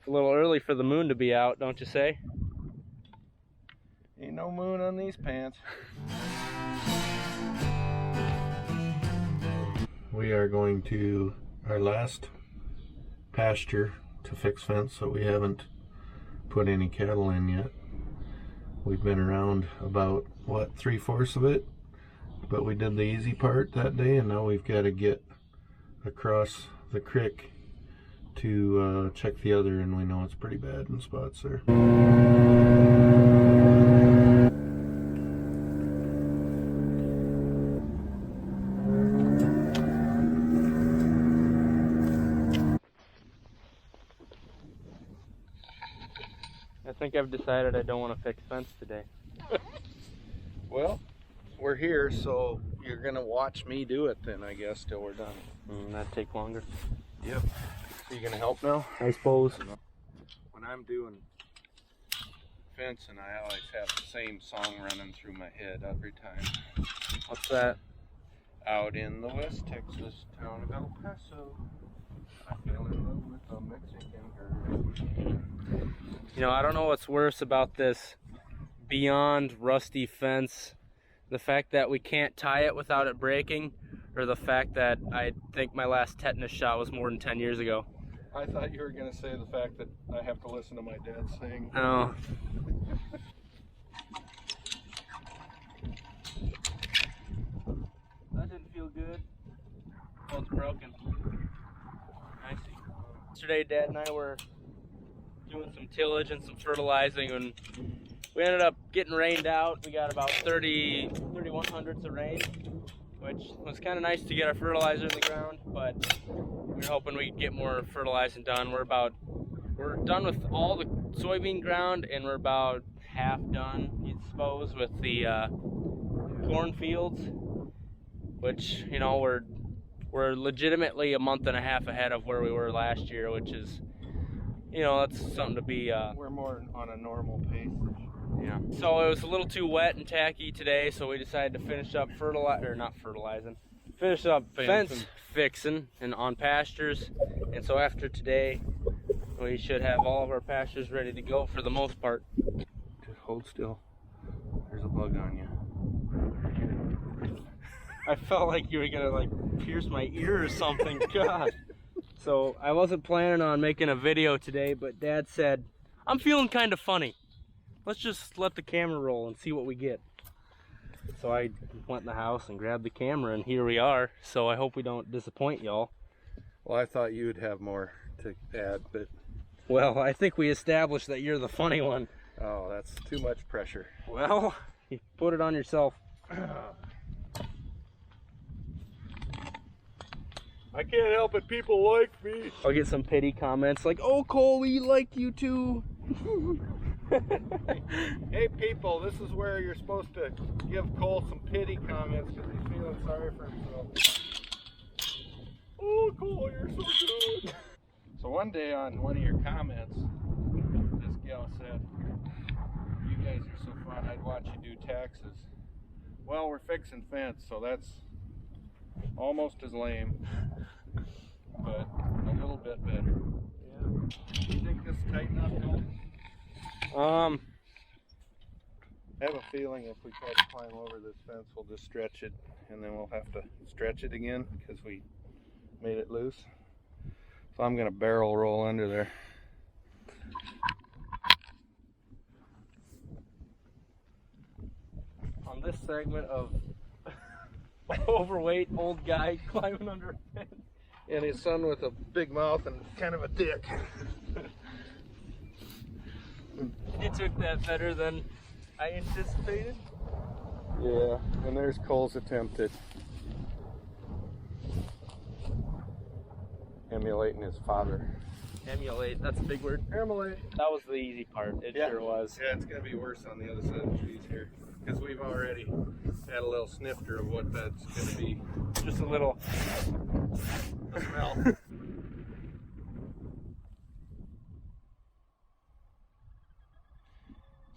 It's a little early for the moon to be out, don't you say? Ain't no moon on these pants. We are going to our last pasture to fix fence, so we haven't put any cattle in yet. We've been around about, what, 3/4 of it? But we did the easy part that day, and now we've got to get across the creek to check the other, and we know it's pretty bad in spots there. I think I've decided I don't want to fix fence today. Well, we're here, so you're gonna watch me do it then, I guess, till we're done. That'd take longer. Yep. So you gonna help now? I suppose. When I'm doing fencing, I always have the same song running through my head every time. What's that? Out in the West Texas town of El Paso, I fell in love with a Mexican girl. You know, I don't know what's worse about this beyond rusty fence. The fact that we can't tie it without it breaking, or the fact that I think my last tetanus shot was more than 10 years ago. I thought you were going to say the fact that I have to listen to my dad sing. Oh. That didn't feel good. Oh, it's broken. I see. Yesterday, Dad and I were doing some tillage and some fertilizing, and we ended up getting rained out. We got about 31 hundredths of rain, which was kind of nice to get our fertilizer in the ground, but we were hoping we could get more fertilizing done. We're done with all the soybean ground, and we're about half done, you'd suppose, with the corn fields, which, you know, we're legitimately a month and a half ahead of where we were last year, which is, you know, that's something to be we're more on a normal pace. Yeah. So it was a little too wet and tacky today, so we decided to finish up finish up fence fixing and on pastures. And so after today, we should have all of our pastures ready to go for the most part. Just hold still. There's a bug on you. I felt like you were gonna like pierce my ear or something. God. So I wasn't planning on making a video today, but Dad said, I'm feeling kind of funny. Let's just let the camera roll and see what we get. So I went in the house and grabbed the camera, and here we are. So I hope we don't disappoint y'all. Well, I thought you'd have more to add, but... Well, I think we established that you're the funny one. Oh, that's too much pressure. Well, you put it on yourself. I can't help it, people like me. I'll get some pity comments like, oh, Cole, we liked you too. Hey people, this is where you're supposed to give Cole some pity comments because he's feeling sorry for himself. Oh, Cole, you're so good. So one day on one of your comments, this gal said, you guys are so fun, I'd watch you do taxes. Well, we're fixing fence, so that's almost as lame, but a little bit better. Yeah. You think this is tight enough, Cole? I have a feeling if we try to climb over this fence, we'll just stretch it, and then we'll have to stretch it again because we made it loose. So I'm going to barrel roll under there. On this segment of overweight old guy climbing under a fence. And his son with a big mouth and kind of a dick. You took that better than I anticipated. Yeah, and there's Cole's attempt at emulating his father. Emulate, that's a big word. Emulate. That was the easy part, it sure was. Yeah, it's going to be worse on the other side of the trees here. Because we've already had a little snifter of what that's going to be. Just a little smell.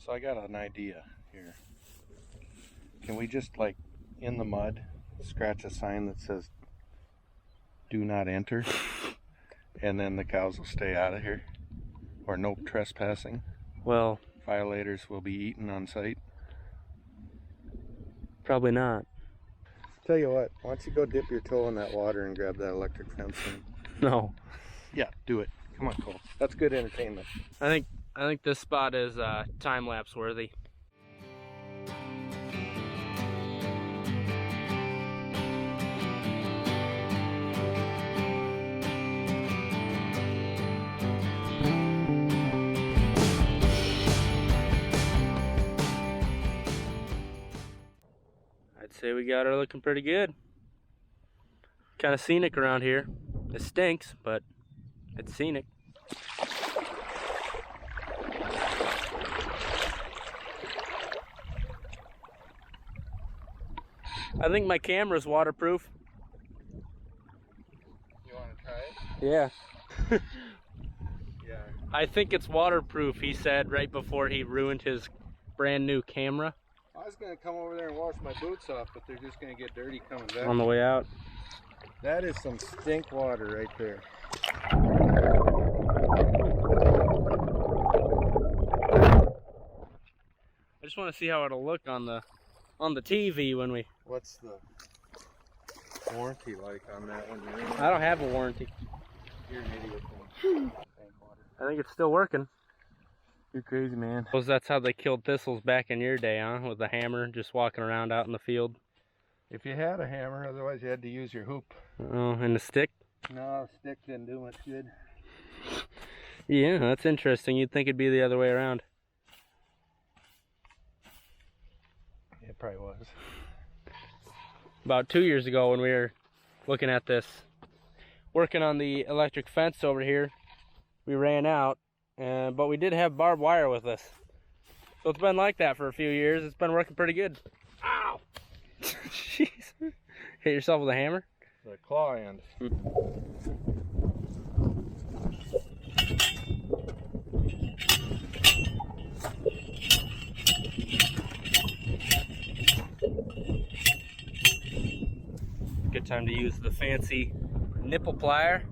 So I got an idea here. Can we just, like, in the mud, scratch a sign that says, "Do not enter," and then the cows will stay out of here? or no trespassing. Well, Violators will be eaten on site. probably not. Tell you what, why don't you go dip your toe in that water and grab that electric fence and... No. Yeah, do it. Come on, Cole. That's good entertainment. I think this spot is time lapse worthy. I'd say we got her looking pretty good. Kind of scenic around here. It stinks, but it's scenic. I think my camera's waterproof. You want to try it? Yeah. Yeah. I think it's waterproof, he said right before he ruined his brand new camera. I was going to come over there and wash my boots off, but they're just going to get dirty coming back. On the way out. That is some stink water right there. I just want to see how it'll look on the TV when we... What's the warranty like on that one? I don't have a warranty. You're an idiot. Then. I think it's still working. You're crazy, man. Suppose that's how they killed thistles back in your day, huh? With a hammer, just walking around out in the field. If you had a hammer, otherwise you had to use your hoop. Oh, and a stick? No, a stick didn't do much good. Yeah, that's interesting. You'd think it'd be the other way around. It probably was. About 2 years ago when we were looking at this, working on the electric fence over here, we ran out, but we did have barbed wire with us. So it's been like that for a few years. It's been working pretty good. Ow! Jeez. Hit yourself with a hammer? The claw end. Good time to use the fancy nipple plier.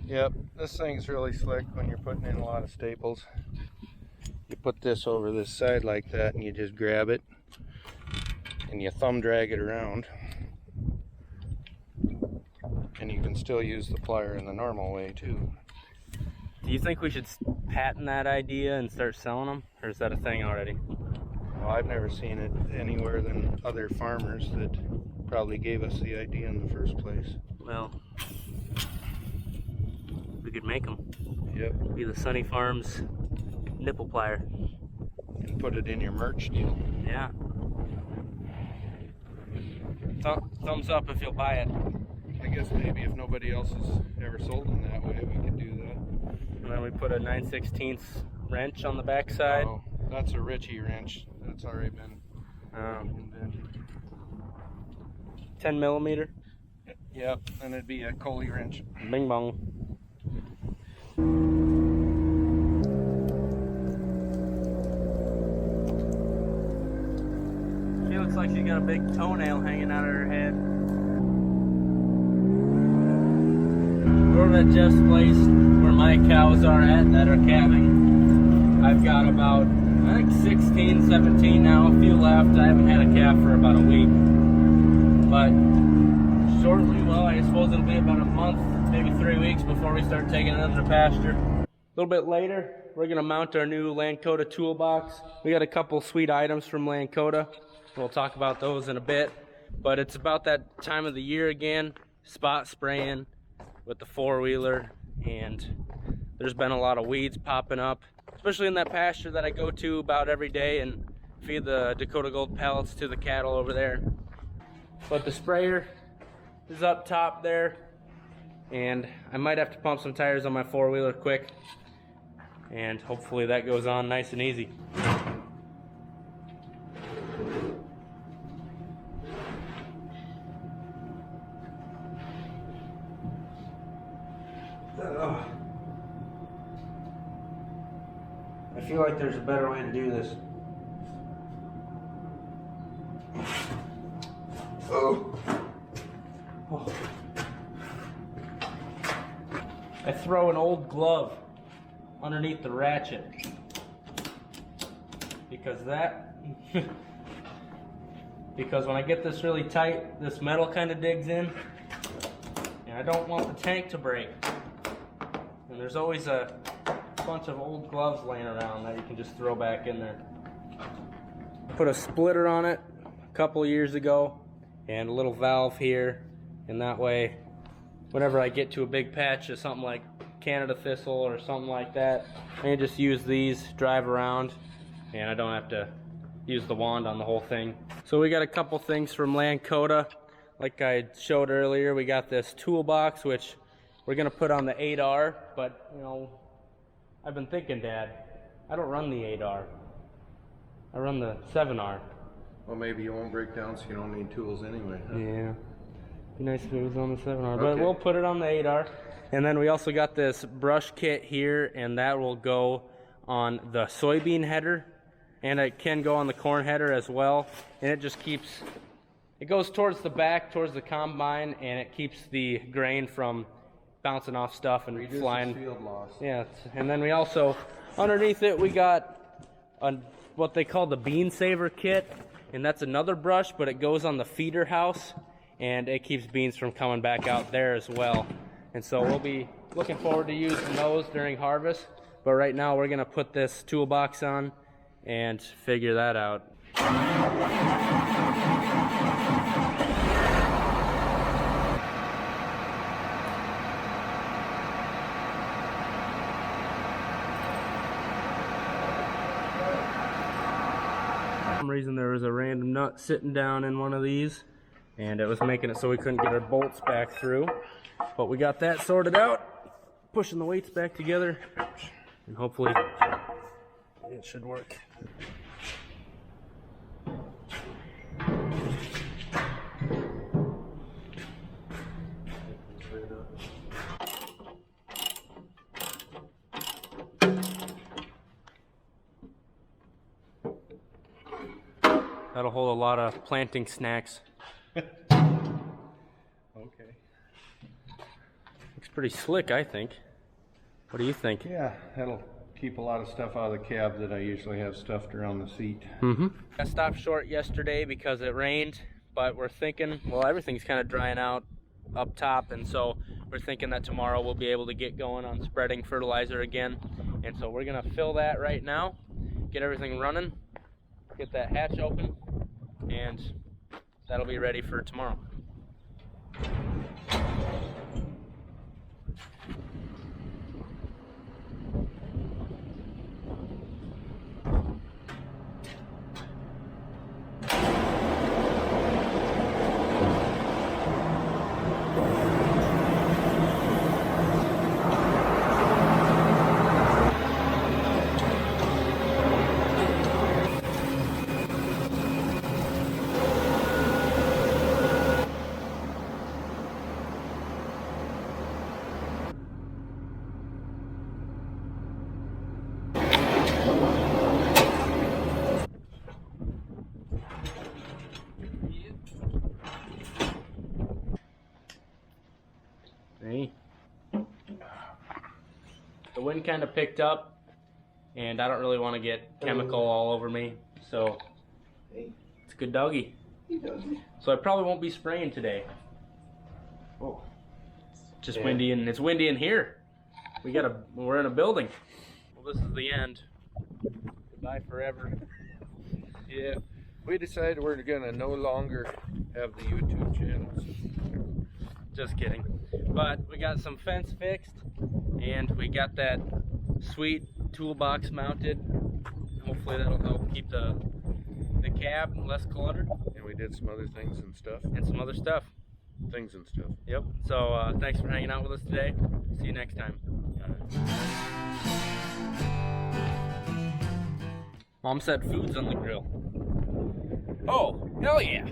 Yep, this thing's really slick when you're putting in a lot of staples. You put this over this side like that and you just grab it and you thumb drag it around. And you can still use the plier in the normal way too. Do you think we should patent that idea and start selling them? Or is that a thing already? Well, I've never seen it anywhere than other farmers that probably gave us the idea in the first place. Well, we could make them. Yep. Be the Sonne Farms nipple plier. And put it in your merch deal. Yeah. Thumbs up if you'll buy it. I guess maybe if nobody else has ever sold them that way, we could do that. And then we put a 9/16 wrench on the back side. Oh, that's a Ritchie wrench. That's already been invented. 10 millimeter. Yep, and it'd be a Coley wrench. Bing bong. She looks like she's got a big toenail hanging out of her head. We're over at Jeff's place where my cows are at that are calving. I've got about, I think 16, 17 now, a few left. I haven't had a calf for about a week. But shortly, well, I suppose it'll be about a month, maybe 3 weeks before we start taking them to pasture. A little bit later, we're gonna mount our new Lankota toolbox. We got a couple sweet items from Lankota. We'll talk about those in a bit. But it's about that time of the year again, spot spraying with the four-wheeler, and there's been a lot of weeds popping up, especially in that pasture that I go to about every day and feed the Dakota Gold pellets to the cattle over there. But the sprayer is up top there, and I might have to pump some tires on my four-wheeler quick, and hopefully that goes on nice and easy. I feel like there's a better way to do this. Oh. I throw an old glove underneath the ratchet. Because because when I get this really tight, this metal kind of digs in, and I don't want the tank to break. And there's always a bunch of old gloves laying around that you can just throw back in there. Put a splitter on it a couple years ago, and a little valve here, and that way, whenever I get to a big patch of something like Canada thistle or something like that, I can just use these, drive around, and I don't have to use the wand on the whole thing. So we got a couple things from Lankota. Like I showed earlier, we got this toolbox, which we're gonna put on the 8R, but you know, I've been thinking, Dad, I don't run the 8R. I run the 7R. Well, maybe you won't break down, so you don't need tools anyway. Huh? Yeah. Be nice if it was on the 7R, Okay. but we'll put it on the 8R. And then we also got this brush kit here, and that will go on the soybean header, and it can go on the corn header as well. And it just keeps, it goes towards the back, towards the combine, and it keeps the grain from bouncing off stuff and Reduces flying. field loss. Yeah, and then we also, underneath it, we got what they call the bean saver kit, and that's another brush, but it goes on the feeder house, and it keeps beans from coming back out there as well. And so we'll be looking forward to using those during harvest, but right now we're gonna put this toolbox on and figure that out. For some reason there was a random nut sitting down in one of these, and it was making it so we couldn't get our bolts back through. But we got that sorted out, pushing the weights back together, and hopefully it should work. That'll hold a lot of planting snacks. Okay. Looks pretty slick, I think. What do you think? Yeah, that'll keep a lot of stuff out of the cab that I usually have stuffed around the seat. I stopped short yesterday because it rained, but we're thinking, well, everything's kind of drying out up top, and so we're thinking that tomorrow we'll be able to get going on spreading fertilizer again. And so we're gonna fill that right now, get everything running, get that hatch open, and that'll be ready for tomorrow. Hey. The wind kind of picked up, and I don't really want to get chemical all over me, so it's a good doggy. So I probably won't be spraying today. Oh, just windy, and it's windy in here. We're in a building. Well, this is the end. Goodbye forever. Yeah, we decided we're gonna no longer have the YouTube channels. Just kidding. But we got some fence fixed, and we got that sweet toolbox mounted. Hopefully that'll help keep the cab less cluttered. And we did some other things and stuff. And some other stuff. Things and stuff. Yep. So thanks for hanging out with us today. See you next time. Mom said food's on the grill. Oh, hell yeah.